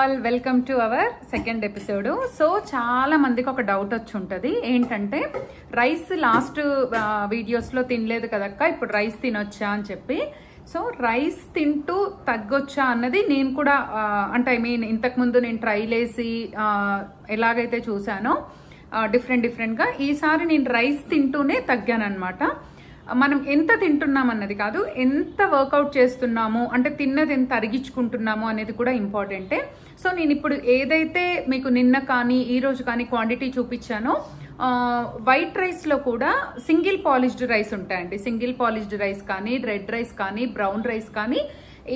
All welcome to our second episode. So చాలా మందికి ఒక డౌట్ వచ్చి ఉంటుంది, ఏంటంటే రైస్ లాస్ట్ వీడియోస్లో తినలేదు కదక్క, ఇప్పుడు రైస్ తినొచ్చా అని చెప్పి. సో రైస్ తింటూ తగ్గొచ్చా అన్నది నేను కూడా అంటే ఇంతకుముందు నేను ట్రైలేసి ఎలాగైతే చూసానో డిఫరెంట్గా ఈసారి నేను రైస్ తింటూనే తగ్గానమాట. మనం ఎంత తింటున్నాం అన్నది కాదు, ఎంత వర్కౌట్ చేస్తున్నాము అంటే తిన్నది ఎంత అరిగించుకుంటున్నాము అనేది కూడా ఇంపార్టెంటే. సో నేను ఇప్పుడు ఏదైతే మీకు నిన్న కానీ ఈ రోజు కానీ క్వాంటిటీ చూపించానో, వైట్ రైస్లో కూడా సింగిల్ పాలిష్డ్ రైస్ ఉంటాయండి. సింగిల్ పాలిష్డ్ రైస్ కానీ, రెడ్ రైస్ కానీ, బ్రౌన్ రైస్ కానీ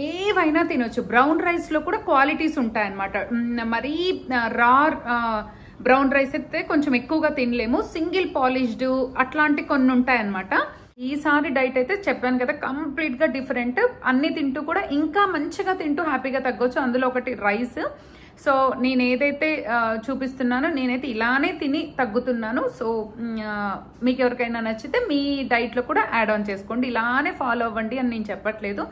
ఏవైనా తినొచ్చు. బ్రౌన్ రైస్లో కూడా క్వాలిటీస్ ఉంటాయన్నమాట. మరీ రా బ్రౌన్ రైస్ అయితే కొంచెం ఎక్కువగా తినలేము, సింగిల్ పాలిష్డ్ అట్లాంటి కొన్ని ఉంటాయన్నమాట. ఈసారి డైట్ అయితే చెప్పాను కదా, కంప్లీట్గా డిఫరెంట్. అన్ని తింటూ కూడా ఇంకా మంచిగా తింటూ హ్యాపీగా తగ్గొచ్చు. అందులో ఒకటి రైస్. సో నేను ఏదైతే చూపిస్తున్నానో నేనైతే ఇలానే తిని తగ్గుతున్నాను. సో మీకు ఎవరికైనా నచ్చితే మీ డైట్లో కూడా యాడ్ ఆన్ చేసుకోండి, ఇలానే ఫాలో అవ్వండి అని నేను చెప్పట్లేదు.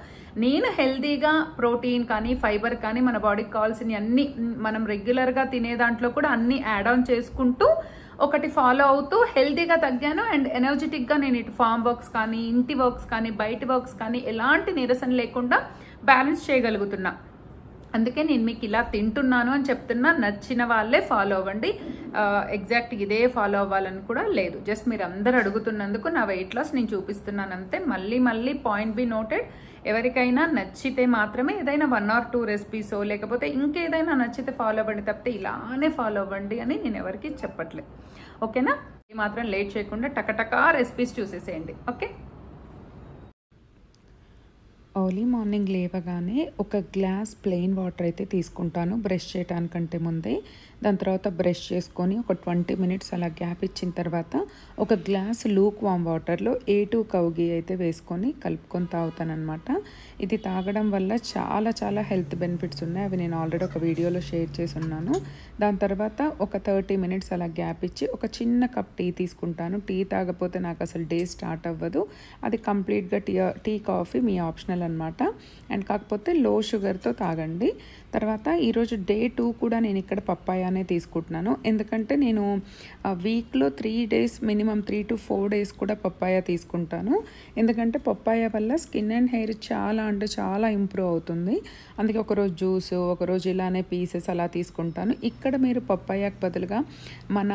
నేను హెల్తీగా ప్రోటీన్ కానీ, ఫైబర్ కానీ, మన బాడీకి కావాల్సినవి అన్ని మనం రెగ్యులర్గా తినే దాంట్లో కూడా అన్ని యాడ్ ఆన్ చేసుకుంటూ ఒకటి ఫాలో అవుతూ హెల్తీగా తగ్గాను. అండ్ ఎనర్జెటిక్గా నేను ఇటు ఫామ్ వర్క్స్ కానీ, ఇంటి వర్క్స్ కానీ, బయట వర్క్స్ కానీ ఎలాంటి నీరసన లేకుండా బ్యాలెన్స్ చేయగలుగుతున్నా. అందుకే నేను మీకు ఇలా తింటున్నాను అని చెప్తున్నా. నచ్చిన వాళ్ళే ఫాలో అవ్వండి, ఎగ్జాక్ట్ ఇదే ఫాలో అవ్వాలని కూడా లేదు. జస్ట్ మీరు అందరు అడుగుతున్నందుకు నా వెయిట్ లాస్ నేను చూపిస్తున్నాను అంతే. మళ్ళీ పాయింట్ బి నోటెడ్, ఎవరికైనా నచ్చితే మాత్రమే ఏదైనా 1 or 2 రెసిపీసో లేకపోతే ఇంకేదైనా నచ్చితే ఫాలో అవ్వండి తప్పితే ఇలానే ఫాలో అవ్వండి అని నేను ఎవరికి చెప్పట్లేదు. ఓకేనా? ఈ మాత్రం లేట్ చేయకుండా టకటకా రెసిపీస్ చూసేసేయండి. ఓకే. ఎర్లీ మార్నింగ్ లేవగానే ఒక గ్లాస్ ప్లెయిన్ వాటర్ అయితే తీసుకుంటాను బ్రష్ చేయడానికంటే ముందే. దాని తర్వాత బ్రష్ చేసుకొని ఒక 20 minutes అలా గ్యాప్ ఇచ్చిన తర్వాత ఒక గ్లాస్ లూక్ వామ్ వాటర్లో A2 కౌ ఘీ అయితే వేసుకొని కలుపుకొని తాగుతాను అనమాట. ఇది తాగడం వల్ల చాలా హెల్త్ బెనిఫిట్స్ ఉన్నాయి. అవి నేను ఆల్రెడీ ఒక వీడియోలో షేర్ చేసి ఉన్నాను. దాని తర్వాత ఒక 30 minutes అలా గ్యాప్ ఇచ్చి ఒక చిన్న కప్ టీ తీసుకుంటాను. టీ తాగకపోతే నాకు అసలు డే స్టార్ట్ అవ్వదు. అది కంప్లీట్గా టీ కాఫీ మీ ఆప్షనల్ అనమాట. అండ్ కాకపోతే లో షుగర్తో తాగండి. తర్వాత ఈరోజు డే 2 కూడా నేను ఇక్కడ పప్పాయానే తీసుకుంటున్నాను. ఎందుకంటే నేను వీక్లో 3 days మినిమం 3 to 4 days కూడా పప్పాయ తీసుకుంటాను. ఎందుకంటే పప్పాయ వల్ల స్కిన్ అండ్ హెయిర్ చాలా ఇంప్రూవ్ అవుతుంది. అందుకే ఒకరోజు జ్యూస్, ఒకరోజు ఇలానే పీసెస్ అలా తీసుకుంటాను. ఇక్కడ మీరు పప్పాయకు బదులుగా మన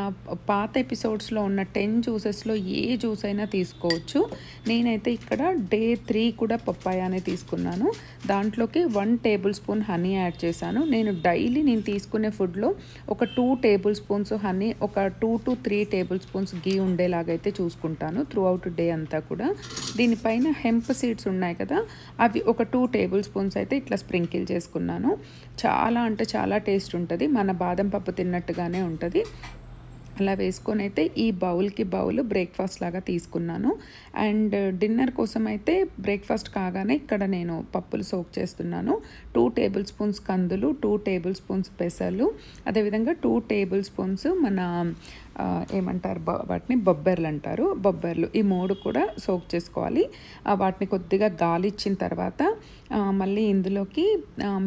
పాత ఎపిసోడ్స్లో ఉన్న 10 జ్యూసెస్లో ఏ జ్యూస్ అయినా తీసుకోవచ్చు. నేనైతే ఇక్కడ డే 3 కూడా పప్పాయానే తీసుకున్నాను. దాంట్లోకి 1 tablespoon హనీ యాడ్ చేశాను. నేను తీసుకునే ఫుడ్లో ఒక 2 tablespoons హనీ, ఒక 2 to 3 tablespoons ఘీ ఉండేలాగైతే చూసుకుంటాను త్రూ అవుట్ డే అంతా కూడా. దీనిపైన హెంప్ సీడ్స్ ఉన్నాయి కదా, అవి ఒక 2 tablespoons అయితే ఇట్లా స్ప్రింకిల్ చేసుకున్నాను. చాలా టేస్ట్ ఉంటుంది, మన బాదం పప్పు తిన్నట్టుగానే ఉంటుంది. అలా వేసుకొని అయితే ఈ బౌల్కి బౌల్ బ్రేక్ఫాస్ట్ లాగా తీసుకున్నాను. అండ్ డిన్నర్ కోసం అయితే బ్రేక్ఫాస్ట్ కాగానే ఇక్కడ నేను పప్పులు సోక్ చేస్తున్నాను. 2 tablespoons కందులు, 2 tablespoons పెసలు, అదేవిధంగా 2 tablespoons మన ఏమంటారు వాటిని బొబ్బెర్లు అంటారు, బొబ్బెర్లు. ఈ 3 కూడా సోక్ చేసుకోవాలి. వాటిని కొద్దిగా గాలి ఇచ్చిన తర్వాత మళ్ళీ ఇందులోకి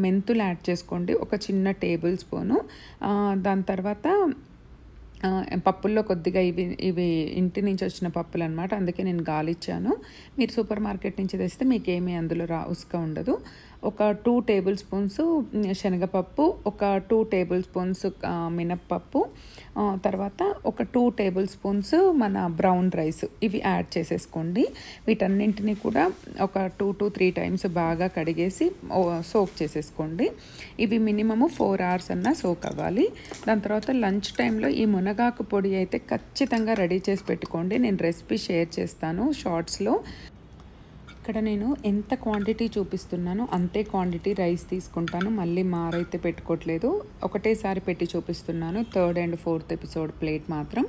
మెంతులు యాడ్ చేసుకోండి, ఒక చిన్న టేబుల్ స్పూను. దాని తర్వాత పప్పుల్లో కొద్దిగా ఇవి ఇంటి నుంచి వచ్చిన పప్పులు అనమాట, అందుకే నేను గాలిచ్చాను. మీరు సూపర్ మార్కెట్ నుంచి తెస్తే మీకు ఏమీ అందులో ఉసుక ఉండదు. ఒక 2 tablespoons శనగపప్పు, ఒక 2 tablespoons మినప్పప్పు, తర్వాత ఒక 2 tablespoons మన బ్రౌన్ రైస్, ఇవి యాడ్ చేసేసుకోండి. వీటన్నింటినీ కూడా ఒక 2 to 3 times బాగా కడిగేసి సోక్ చేసేసుకోండి. ఇవి మినిమము 4 hours అన్నా సోక్ అవ్వాలి. దాని తర్వాత లంచ్ టైంలో ఈ మునగాకు పొడి అయితే ఖచ్చితంగా రెడీ చేసి పెట్టుకోండి. నేను రెసిపీ షేర్ చేస్తాను షార్ట్స్లో. ఇక్కడ నేను ఎంత క్వాంటిటీ చూపిస్తున్నానో అంతే క్వాంటిటీ రైస్ తీసుకుంటాను. మళ్ళీ మారైతే పెట్టుకోవట్లేదు, ఒకటేసారి పెట్టి చూపిస్తున్నాను. 3rd and 4th episode plate మాత్రం.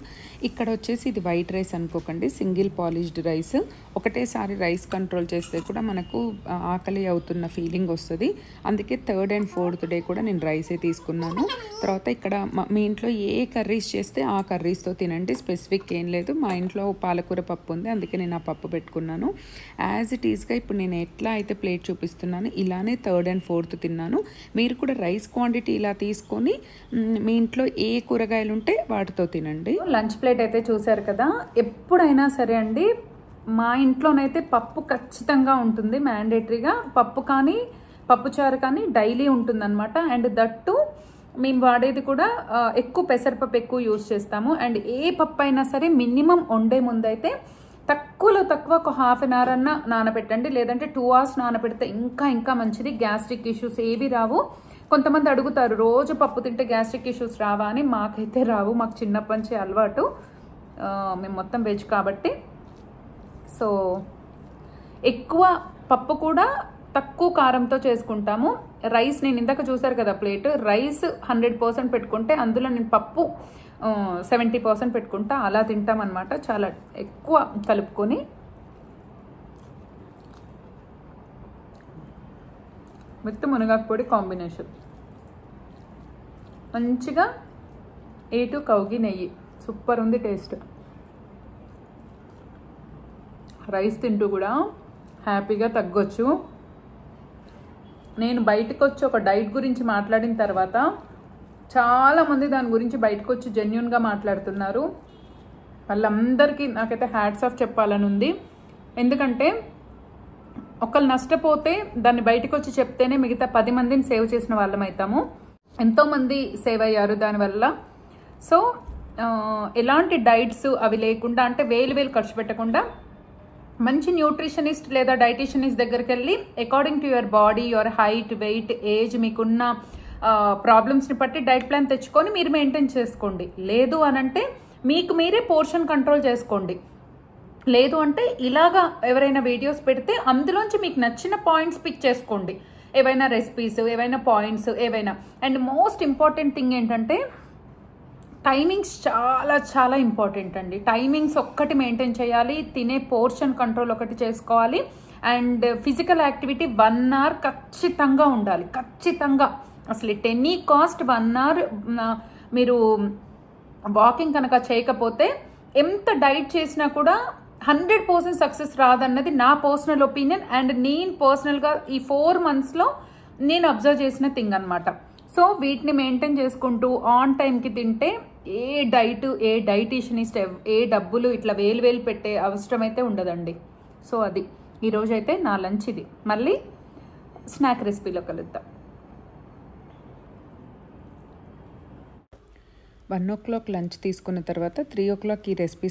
ఇక్కడ వచ్చేసి ఇది వైట్ రైస్ అనుకోకండి, సింగిల్ పాలిష్డ్ రైస్. ఒకటేసారి రైస్ కంట్రోల్ చేస్తే కూడా మనకు ఆకలి అవుతున్న ఫీలింగ్ వస్తుంది. అందుకే 3rd and 4th డే కూడా నేను రైసే తీసుకున్నాను. తర్వాత ఇక్కడ మీ ఇంట్లో ఏ కర్రీస్ చేస్తే ఆ కర్రీస్తో తినండి, స్పెసిఫిక్ ఏం లేదు. మా ఇంట్లో పాలకూర పప్పు ఉంది, అందుకే నేను ఆ పప్పు పెట్టుకున్నాను. యాజ్ ఇట్ ఈజ్గా ఇప్పుడు నేను ఎట్లా అయితే ప్లేట్ చూపిస్తున్నాను ఇలానే 3rd and 4th తిన్నాను. మీరు కూడా రైస్ క్వాంటిటీ ఇలా తీసుకొని మీ ఇంట్లో ఏ కూరగాయలు ఉంటే వాటితో తినండి. లంచ్ ప్లేట్ అయితే చూసారు కదా. ఎప్పుడైనా సరే అండి మా ఇంట్లోనైతే పప్పు ఖచ్చితంగా ఉంటుంది, మ్యాండేటరీగా. పప్పు కానీ పప్పుచారు కానీ డైలీ ఉంటుందన్నమాట. అండ్ దట్టు మేము వాడేది కూడా ఎక్కువ పెసరపప్పు ఎక్కువ యూజ్ చేస్తాము. అండ్ ఏ పప్పు అయినా సరే మినిమం వండే ముందైతే తక్కువలో తక్కువ ఒక 1/2 hour అన్న నానబెట్టండి, లేదంటే 2 hours నానబెడితే ఇంకా మంచిది. గ్యాస్ట్రిక్ ఇష్యూస్ ఏవి రావు. కొంతమంది అడుగుతారు రోజు పప్పు తింటే గ్యాస్ట్రిక్ ఇష్యూస్ రావా అని. మాకైతే రావు, మాకు చిన్నప్పటి నుంచి అలవాటు. మేము మొత్తం వెజ్ కాబట్టి. సో ఎక్కువ పప్పు కూడా తక్కువ కారంతో చేసుకుంటాము. రైస్ నేను ఇందాక చూసారు కదా ప్లేట్, రైస్ 100% పెట్టుకుంటే అందులో నేను పప్పు 70% పెట్టుకుంటా. అలా తింటామన్నమాట, చాలా ఎక్కువ కలుపుకొని. విత్ మునగాకు పొడి కాంబినేషన్, మంచిగా A2 కౌగి నెయ్యి, సూపర్ ఉంది టేస్ట్. రైస్ తింటూ కూడా హ్యాపీగా తగ్గొచ్చు. నేను బయటకు వచ్చి ఒక డైట్ గురించి మాట్లాడిన తర్వాత చాలామంది దాని గురించి బయటకు వచ్చి జెన్యున్గా మాట్లాడుతున్నారు. వాళ్ళందరికీ నాకైతే హ్యాట్స్ ఆఫ్ చెప్పాలని ఉంది. ఎందుకంటే ఒకళ్ళు నష్టపోతే దాన్ని బయటకు వచ్చి చెప్తేనే మిగతా 10 మందిని సేవ్ చేసిన వాళ్ళం అవుతాము. ఎంతోమంది సేవ్ అయ్యారు దానివల్ల. సో ఎలాంటి డైట్స్ అవి లేకుండా, అంటే వేలు ఖర్చు పెట్టకుండా మంచి న్యూట్రిషనిస్ట్ లేదా డైటీషియనిస్ట్ దగ్గరికి వెళ్ళి according to your body, your height, weight, age, మీకున్న ప్రాబ్లమ్స్ని బట్టి డైట్ ప్లాన్ తెచ్చుకొని మీరు మెయింటైన్ చేసుకోండి. లేదు అనంటే మీకు మీరే పోర్షన్ కంట్రోల్ చేసుకోండి. లేదు అంటే ఇలాగా ఎవరైనా వీడియోస్ పెడితే అందులోంచి మీకు నచ్చిన పాయింట్స్ పిక్ చేసుకోండి. ఏవైనా రెసిపీస్, ఏవైనా పాయింట్స్, ఏవైనా. అండ్ మోస్ట్ ఇంపార్టెంట్ థింగ్ ఏంటంటే టైమింగ్స్ చాలా ఇంపార్టెంట్ అండి. టైమింగ్స్ ఒక్కటి మెయింటైన్ చేయాలి, తినే పోర్షన్ కంట్రోల్ ఒకటి చేసుకోవాలి. అండ్ ఫిజికల్ యాక్టివిటీ 1 hour ఖచ్చితంగా ఉండాలి, ఖచ్చితంగా. అసలు ఎట్ ఎనీ కాస్ట్ 1 hour మీరు వాకింగ్ కనుక చేయకపోతే ఎంత డైట్ చేసినా కూడా 100% సక్సెస్ రాదన్నది నా పర్సనల్ ఒపీనియన్. అండ్ నేను పర్సనల్గా ఈ 4 monthsలో నేను అబ్జర్వ్ చేసిన థింగ్ అనమాట. సో వీటిని మెయింటైన్ చేసుకుంటూ ఆన్ టైంకి తింటే ఏ డైట్, ఏ డైటీషియనిస్ట్, ఏ డబ్బులు ఇట్లా వేలు పెట్టే అవసరం అయితే ఉండదండి. సో అది ఈరోజైతే నా లంచ్ ఇది. మళ్ళీ స్నాక్ రెసిపీలో కలుద్దాం. 1 o'clock లంచ్ తీసుకున్న తర్వాత 3 o'clock ఈ రెసిపీ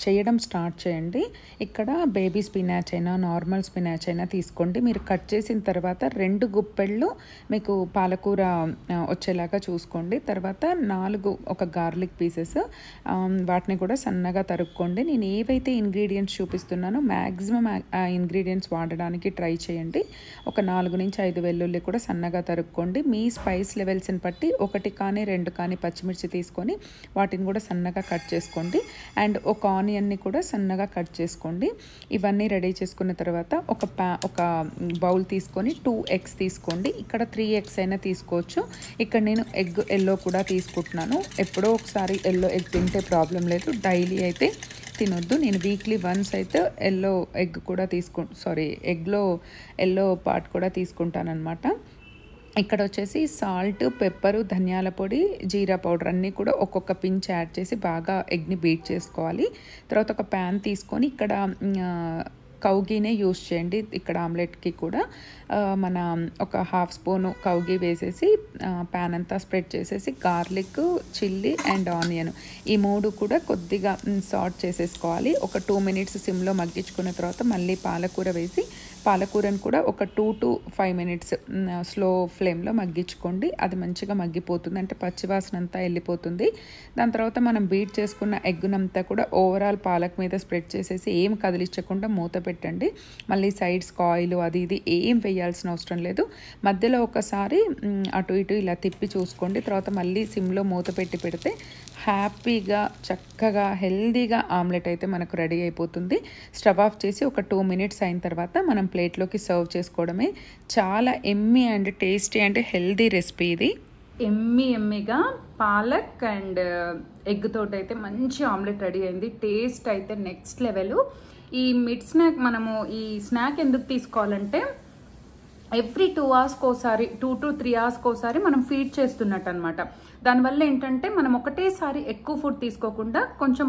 చేయడం స్టార్ట్ చేయండి. ఇక్కడ బేబీ స్పినాచ్ అయినా నార్మల్ స్పినాచ్ అయినా తీసుకోండి. మీరు కట్ చేసిన తర్వాత 2 గుప్పెళ్ళు మీకు పాలకూర వచ్చేలాగా చూసుకోండి. తర్వాత 4 ఒక గార్లిక్ పీసెస్, వాటిని కూడా సన్నగా తరుక్కోండి. నేను ఏవైతే ఇంగ్రీడియంట్స్ చూపిస్తున్నానో మ్యాక్సిమం ఆ ఇంగ్రీడియంట్స్ వాడడానికి ట్రై చేయండి. ఒక 4 నుంచి 5 వెల్లుల్లి కూడా సన్నగా తరుక్కోండి. మీ స్పైస్ లెవెల్స్ని బట్టి 1 కానీ 2 కానీ పచ్చిమిర్చి తీసుకొని వాటిని కూడా సన్నగా కట్ చేసుకోండి. అండ్ ఒక ఆనియన్ని కూడా సన్నగా కట్ చేసుకోండి. ఇవన్నీ రెడీ చేసుకున్న తర్వాత ఒక బౌల్ తీసుకొని 2 eggs తీసుకోండి. ఇక్కడ 3 eggs అయినా తీసుకోవచ్చు. ఇక్కడ నేను ఎగ్ ఎల్లో కూడా తీసుకుంటున్నాను. ఎప్పుడో ఒకసారి ఎల్లో ఎగ్ తింటే ప్రాబ్లం లేదు, డైలీ అయితే తినొద్దు. నేను వీక్లీ వన్స్ అయితే ఎల్లో ఎగ్ కూడా ఎగ్లో ఎల్లో పార్ట్ కూడా తీసుకుంటానన్నమాట. ఇక్కడ వచ్చేసి సాల్ట్, పెప్పరు, ధనియాల పొడి, జీరా పౌడర్ అన్నీ కూడా ఒక్కొక్క పించ్ యాడ్ చేసి బాగా ఎగ్ని బీట్ చేసుకోవాలి. తర్వాత ఒక ప్యాన్ తీసుకొని ఇక్కడ కౌగీనే యూస్ చేయండి. ఇక్కడ ఆమ్లెట్కి కూడా మన ఒక 1/2 స్పూను కౌగీ వేసేసి ప్యాన్ అంతా స్ప్రెడ్ చేసేసి గార్లిక్, చిల్లీ అండ్ ఆనియన్ ఈ 3 కూడా కొద్దిగా సాట్ చేసేసుకోవాలి. ఒక 2 minutes సిమ్లో మగ్గించుకున్న తర్వాత మళ్ళీ పాలకూర వేసి పాలకూరను కూడా ఒక 2 to 5 minutes స్లో ఫ్లేమ్లో మగ్గించుకోండి. అది మంచిగా మగ్గిపోతుంది, అంటే పచ్చివాసన అంతా వెళ్ళిపోతుంది. దాని తర్వాత మనం బీట్ చేసుకున్న ఎగ్గునంతా కూడా ఓవరాల్ పాలక్ మీద స్ప్రెడ్ చేసేసి ఏం కదిలించకుండా మూత పెట్టండి. మళ్ళీ సైడ్స్కి ఆయిల్ అది ఇది ఏం వేయాల్సిన అవసరం లేదు. మధ్యలో ఒకసారి అటు ఇటు ఇలా తిప్పి చూసుకోండి. తర్వాత మళ్ళీ సిమ్లో మూత పెడితే హ్యాపీగా చక్కగా హెల్దీగా ఆమ్లెట్ అయితే మనకు రెడీ అయిపోతుంది. స్టవ్ ఆఫ్ చేసి ఒక 2 minutes అయిన తర్వాత మనం ప్లేట్లోకి సర్వ్ చేసుకోవడమే. చాలా Emmy and tasty and healthy recipe ఇది. ఎమ్మీగా పాలక్ అండ్ ఎగ్ తోటి అయితే మంచి ఆమ్లెట్ రెడీ అయింది. టేస్ట్ అయితే నెక్స్ట్ లెవెల్. ఈ మిడ్ స్నాక్ మనము ఈ స్నాక్ ఎందుకు తీసుకోవాలంటే ఎవ్రీ 2 అవర్స్కి ఒకసారి 2 to 3 అవర్స్కి ఒకసారి మనం ఫీడ్ చేస్తున్నట్టు అనమాట. దానివల్ల ఏంటంటే మనం ఒకటేసారి ఎక్కువ ఫుడ్ తీసుకోకుండా కొంచెం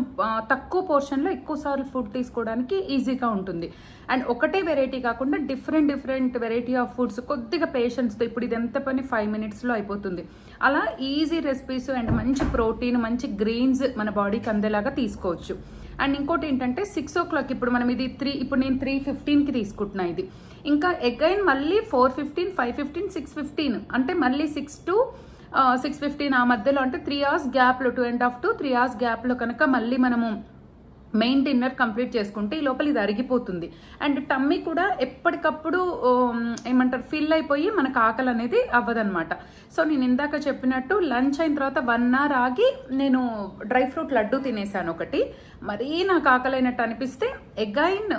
తక్కువ పోర్షన్లో ఎక్కువసార్లు ఫుడ్ తీసుకోవడానికి ఈజీగా ఉంటుంది. అండ్ ఒకటే వెరైటీ కాకుండా డిఫరెంట్ వెరైటీ ఆఫ్ ఫుడ్స్ కొద్దిగా పేషెన్స్తో, ఇప్పుడు ఇది ఎంత పని 5 minutesలో అయిపోతుంది. అలా ఈజీ రెసిపీస్ అండ్ మంచి ప్రోటీన్, మంచి గ్రీన్స్ మన బాడీకి అందేలాగా తీసుకోవచ్చు. అండ్ ఇంకోటి ఏంటంటే 6 o'clock, ఇప్పుడు మనం ఇది ఇప్పుడు నేను 3:15కి తీసుకుంటున్నా. ఇది ఇంకా అగైన్ మళ్ళీ 4:15, 5:15, 6:15 అంటే మళ్ళీ 6 to 6:15 ఆ మధ్యలో అంటే 3 hours గ్యాప్లో 2.5 to 3 hours గ్యాప్లో కనుక మళ్ళీ మనము మెయిన్ డిన్నర్ కంప్లీట్ చేసుకుంటే ఈ లోపల ఇది అరిగిపోతుంది. అండ్ టమ్మీ కూడా ఎప్పటికప్పుడు ఏమంటారు ఫిల్ అయిపోయి మనకు ఆకలి అనేది అవ్వదన్నమాట. సో నేను ఇందాక చెప్పినట్టు లంచ్ అయిన తర్వాత 1 hour ఆగి నేను డ్రై ఫ్రూట్ లడ్డు తినేసాను ఒకటి. మరీ నాకు ఆకలి అయినట్టు అనిపిస్తే అగైన్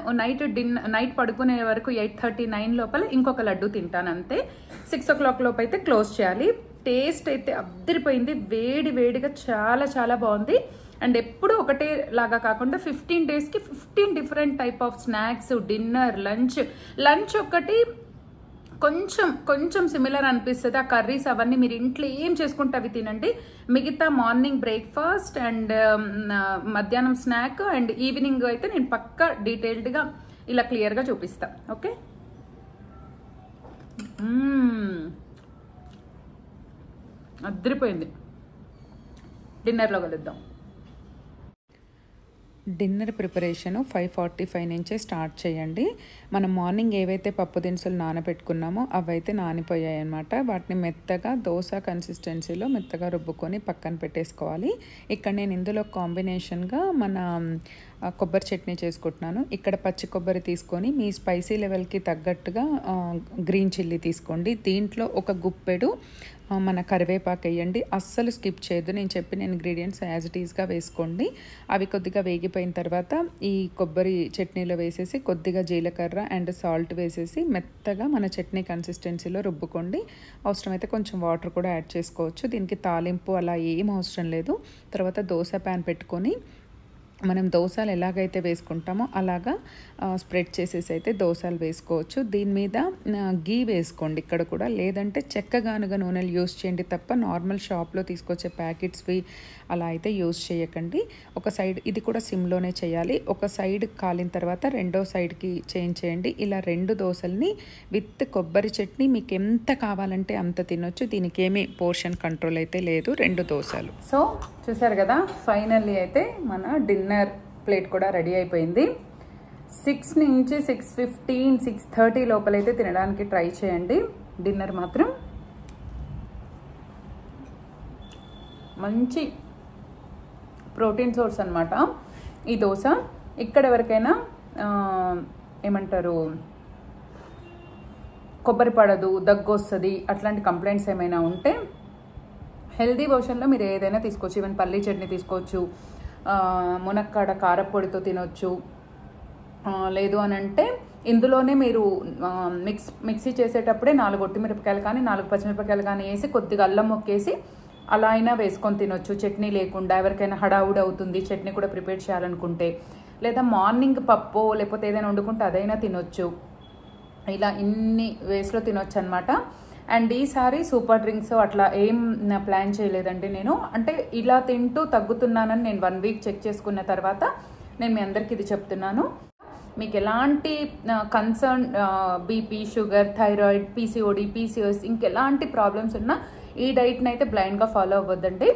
నైట్ పడుకునే వరకు 8:39 లోపల ఇంకొక లడ్డు తింటాను అంతే. 6 o'clock లోపు అయితే క్లోజ్ చేయాలి. టేస్ట్ అయితే అద్దరిపోయింది, వేడిగా చాలా బాగుంది. అండ్ ఎప్పుడు ఒకటే లాగా కాకుండా 15 daysకి 15 different type of snacks, dinner, lunch ఒకటి కొంచెం సిమిలర్ అనిపిస్తుంది. ఆ కర్రీస్ అవన్నీ మీరు ఇంట్లో ఏం చేసుకుంటే అవి తినండి. మిగతా మార్నింగ్ బ్రేక్ఫాస్ట్ అండ్ మధ్యాహ్నం స్నాక్ అండ్ ఈవినింగ్ అయితే నేను పక్కా డీటెయిల్డ్గా ఇలా క్లియర్గా చూపిస్తా. ఓకే, అద్దరిపోయింది. డిన్నర్లో కలుద్దాం. డిన్నర్ ప్రిపరేషను 5:45 నుంచే స్టార్ట్ చేయండి. మనం మార్నింగ్ ఏవైతే పప్పు దినుసులు నానబెట్టుకున్నామో అవైతే నానిపోయాయి అన్నమాట. వాటిని మెత్తగా దోశ కన్సిస్టెన్సీలో మెత్తగా రుబ్బుకొని పక్కన పెట్టేసుకోవాలి. ఇక్కడ నేను ఇందులో కాంబినేషన్గా మన కొబ్బరి చట్నీ చేసుకుంటున్నాను. ఇక్కడ పచ్చి కొబ్బరి తీసుకొని మీ స్పైసీ లెవెల్కి తగ్గట్టుగా గ్రీన్ చిల్లీ తీసుకోండి. దీంట్లో ఒక గుప్పెడు మన కరివేపాకు వేయండి. అస్సలు స్కిప్ చేయొద్దు. నేను చెప్పిన ఇంగ్రీడియంట్స్ యాజ్ ఇట్ ఈస్గా వేసుకోండి. అవి కొద్దిగా వేగిపోయిన తర్వాత ఈ కొబ్బరి చట్నీలో వేసేసి కొద్దిగా జీలకర్ర అండ్ సాల్ట్ వేసేసి మెత్తగా మన చట్నీ కన్సిస్టెన్సీలో రుబ్బుకోండి. అవసరమైతే కొంచెం వాటర్ కూడా యాడ్ చేసుకోవచ్చు. దీనికి తాలింపు అలా ఏం అవసరం లేదు. తర్వాత దోశ ప్యాన్ పెట్టుకొని మనం దోశలు ఎలాగైతే వేసుకుంటామో అలాగా స్ప్రెడ్ చేసేసి అయితే దోశలు వేసుకోవచ్చు. దీని మీద గీ వేసుకోండి ఇక్కడ కూడా, లేదంటే చెక్కగానుగ నూనెలు యూస్ చేయండి తప్ప నార్మల్ షాప్లో తీసుకొచ్చే ప్యాకెట్స్వి అలా అయితే యూస్ చేయకండి. ఒక సైడ్ ఇది కూడా సిమ్లోనే చేయాలి. ఒక సైడ్ కాలిన తర్వాత రెండో సైడ్కి చేంజ్ చేయండి. ఇలా 2 దోశల్ని విత్ కొబ్బరి చట్నీ మీకు ఎంత కావాలంటే అంత తినొచ్చు. దీనికి ఏమీ పోర్షన్ కంట్రోల్ అయితే లేదు. 2 దోశలు. సో చూసారు కదా, ఫైనల్లీ అయితే మన డిన్నర్ ప్లేట్ కూడా రెడీ అయిపోయింది. 6 నుంచి 6:15, 6:30 లోపలైతే తినడానికి ట్రై చేయండి. డిన్నర్ మాత్రం మంచి ప్రోటీన్ సోర్స్ అనమాట ఈ దోశ. ఇక్కడ ఎవరికైనా ఏమంటారు కొబ్బరి పడదు, దగ్గు వస్తుంది అట్లాంటి కంప్లైంట్స్ ఏమైనా ఉంటే హెల్దీ వర్షన్లో మీరు ఏదైనా తీసుకోవచ్చు. ఈవెన్ పల్లీ చట్నీ తీసుకోవచ్చు, మునక్కాడ కారపొడితో తినొచ్చు. లేదు అని అంటే ఇందులోనే మీరు మిక్సీ చేసేటప్పుడే 4 ఒట్టిమిరపకాయలు కానీ 4 పచ్చిమిరపకాయలు కానీ వేసి కొద్దిగా అల్లం మొక్కేసి అలా అయినా వేసుకొని తినొచ్చు. చట్నీ లేకుండా ఎవరికైనా హడావుడి అవుతుంది చట్నీ కూడా ప్రిపేర్ చేయాలనుకుంటే, లేదా మార్నింగ్ పప్పు లేకపోతే ఏదైనా వండుకుంటే అదైనా తినొచ్చు. ఇలా ఇన్ని వేస్లో తినొచ్చు అనమాట. అండ్ ఈసారి సూపర్ డ్రింక్స్ అట్లా ఏం ప్లాన్ చేయలేదండి నేను. అంటే ఇలా తింటూ తగ్గుతున్నానని నేను 1 week చెక్ చేసుకున్న తర్వాత నేను మీ అందరికీ ఇది చెప్తున్నాను. మీకు ఎలాంటి concern BP, sugar, thyroid, PCOD, PCOS ఇంకెలాంటి ప్రాబ్లమ్స్ ఉన్నా ఈ డైట్ని అయితే బ్లైండ్గా ఫాలో అవ్వద్దండి.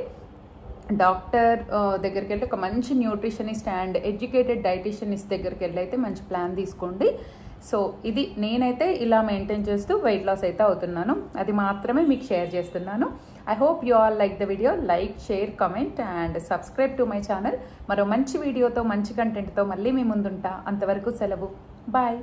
డాక్టర్ దగ్గరికి వెళ్ళి ఒక మంచి న్యూట్రిషనిస్ట్ అండ్ ఎడ్యుకేటెడ్ డైటీషియనిస్ట్ దగ్గరికి వెళ్ళి అయితే మంచి ప్లాన్ తీసుకోండి. సో ఇది నేనైతే ఇలా మెయింటైన్ చేస్తూ వెయిట్ లాస్ అయితే అవుతున్నాను. అది మాత్రమే మీకు షేర్ చేస్తున్నాను. I hope you all like the video. Like, share, comment and subscribe to my channel. మరో మంచి వీడియోతో మంచి కంటెంట్తో మళ్ళీ మీ ముందుంటా. అంతవరకు సెలవు. బాయ్.